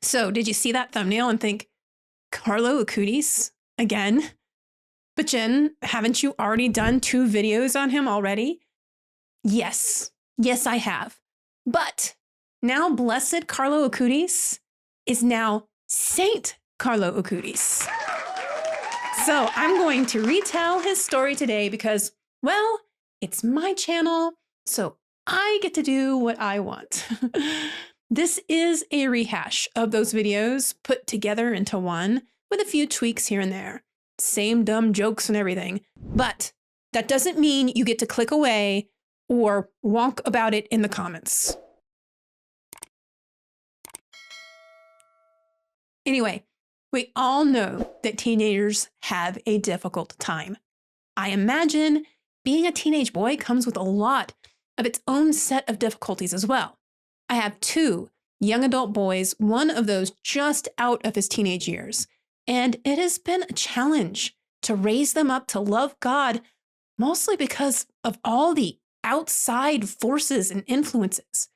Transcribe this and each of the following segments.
So did you see that thumbnail and think, Carlo Acutis again? But Jen, haven't you already done 2 videos on him already? Yes, I have. But now Blessed Carlo Acutis is now Saint Carlo Acutis. So I'm going to retell his story today because, well, it's my channel, so I get to do what I want. This is a rehash of those videos put together into one with a few tweaks here and there. Same dumb jokes and everything. But that doesn't mean you get to click away or wonk about it in the comments. Anyway, we all know that teenagers have a difficult time. I imagine being a teenage boy comes with a lot of its own set of difficulties as well. I have 2 young adult boys, one of those just out of his teenage years, and it has been a challenge to raise them up to love God, mostly because of all the outside forces and influences.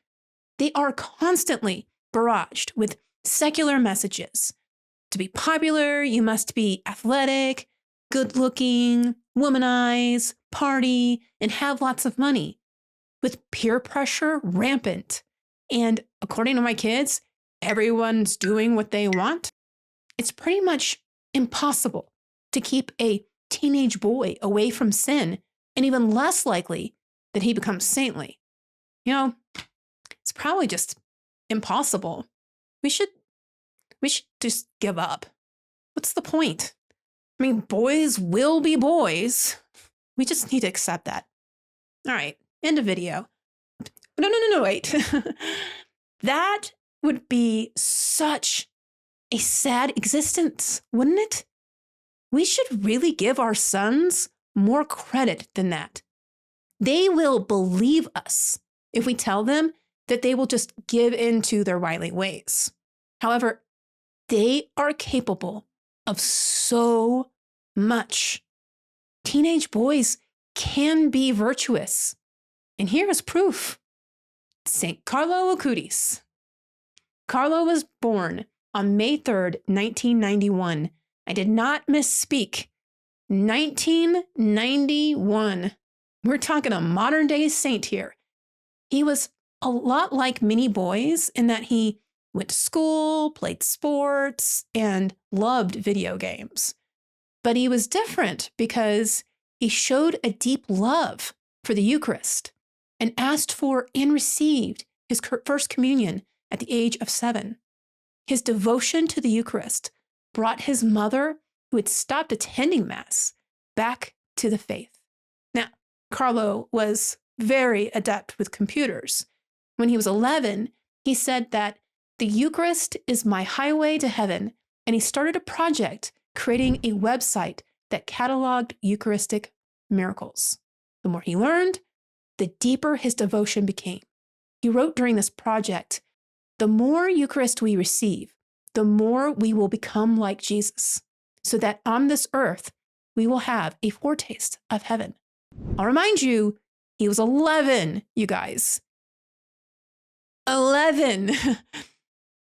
They are constantly barraged with secular messages. To be popular, you must be athletic, good-looking, womanize, party, and have lots of money. With peer pressure rampant, and according to my kids, everyone's doing what they want, it's pretty much impossible to keep a teenage boy away from sin, and even less likely that he becomes saintly. You know, it's probably just impossible. We should just give up. What's the point? I mean, boys will be boys. We just need to accept that. All right, end of video. No, wait. That would be such a sad existence, wouldn't it? We should really give our sons more credit than that. They will believe us if we tell them that they will just give in to their wily ways. However, they are capable of so much. Teenage boys can be virtuous. And here is proof. Saint Carlo Acutis. Carlo was born on May 3rd, 1991. I did not misspeak. 1991. We're talking a modern day saint here. He was a lot like many boys in that he went to school, played sports, and loved video games. But he was different because he showed a deep love for the Eucharist and asked for and received his first communion at the age of 7. His devotion to the Eucharist brought his mother, who had stopped attending Mass, back to the faith. Now, Carlo was very adept with computers. When he was 11, he said that the Eucharist is my highway to heaven, and he started a project creating a website that cataloged Eucharistic miracles. The more he learned, the deeper his devotion became. He wrote during this project, the more Eucharist we receive, the more we will become like Jesus, so that on this earth, we will have a foretaste of heaven. I'll remind you, he was 11, you guys. 11.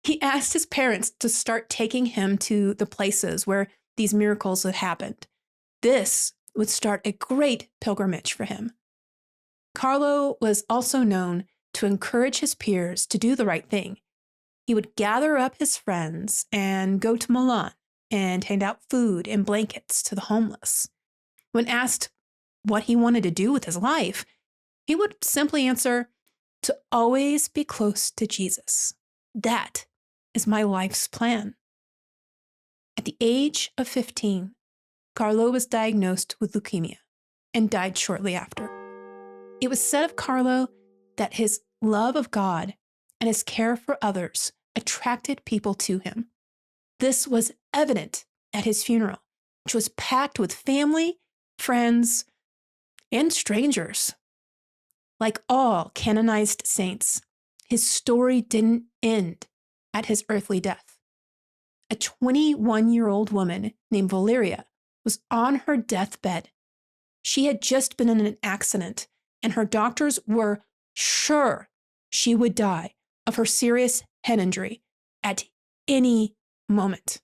He asked his parents to start taking him to the places where these miracles had happened. This would start a great pilgrimage for him. Carlo was also known to encourage his peers to do the right thing. He would gather up his friends and go to Milan and hand out food and blankets to the homeless. When asked what he wanted to do with his life, he would simply answer, to always be close to Jesus. That is my life's plan. At the age of 15, Carlo was diagnosed with leukemia and died shortly after. It was said of Carlo that his love of God and his care for others attracted people to him. This was evident at his funeral, which was packed with family, friends, and strangers. Like all canonized saints, his story didn't end at his earthly death. A 21-year-old woman named Valeria was on her deathbed. She had just been in an accident, and her doctors were sure she would die of her serious head injury at any moment.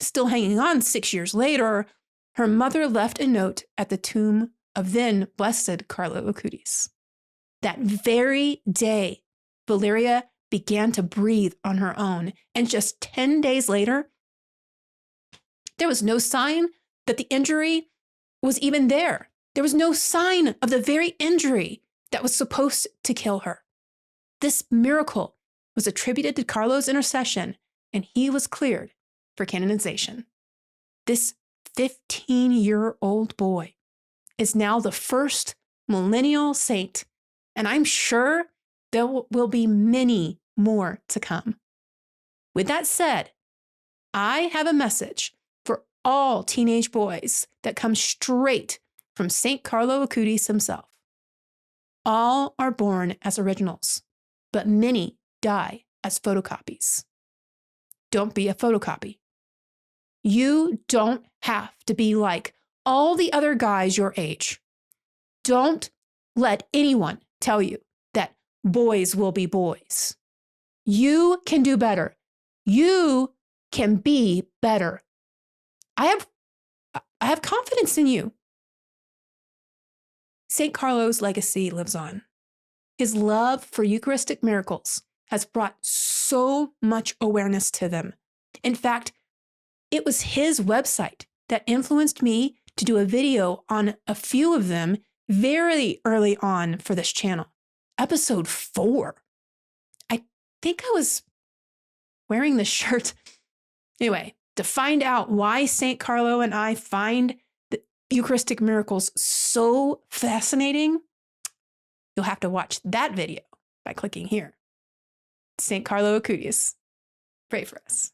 Still hanging on 6 years later, her mother left a note at the tomb of then Blessed Carlo Acutis. That very day, Valeria began to breathe on her own, and just 10 days later, there was no sign that the injury was even there. There was no sign of the very injury that was supposed to kill her. This miracle was attributed to Carlo's intercession, and he was cleared for canonization. This 15-year-old boy is now the first millennial saint, and I'm sure there will be many more to come. With that said, I have a message for all teenage boys that comes straight from Saint Carlo Acutis himself. All are born as originals, but many die as photocopies. Don't be a photocopy. You don't have to be like all the other guys your age. Don't let anyone tell you that boys will be boys. You can do better. You can be better. I have confidence in you. Saint Carlo's legacy lives on. His love for Eucharistic miracles has brought so much awareness to them. In fact, it was his website that influenced me to do a video on a few of them very early on for this channel. Episode 4. I think I was wearing this shirt. Anyway, to find out why Saint Carlo and I find the Eucharistic miracles so fascinating, you'll have to watch that video by clicking here. Saint Carlo Acutis, pray for us.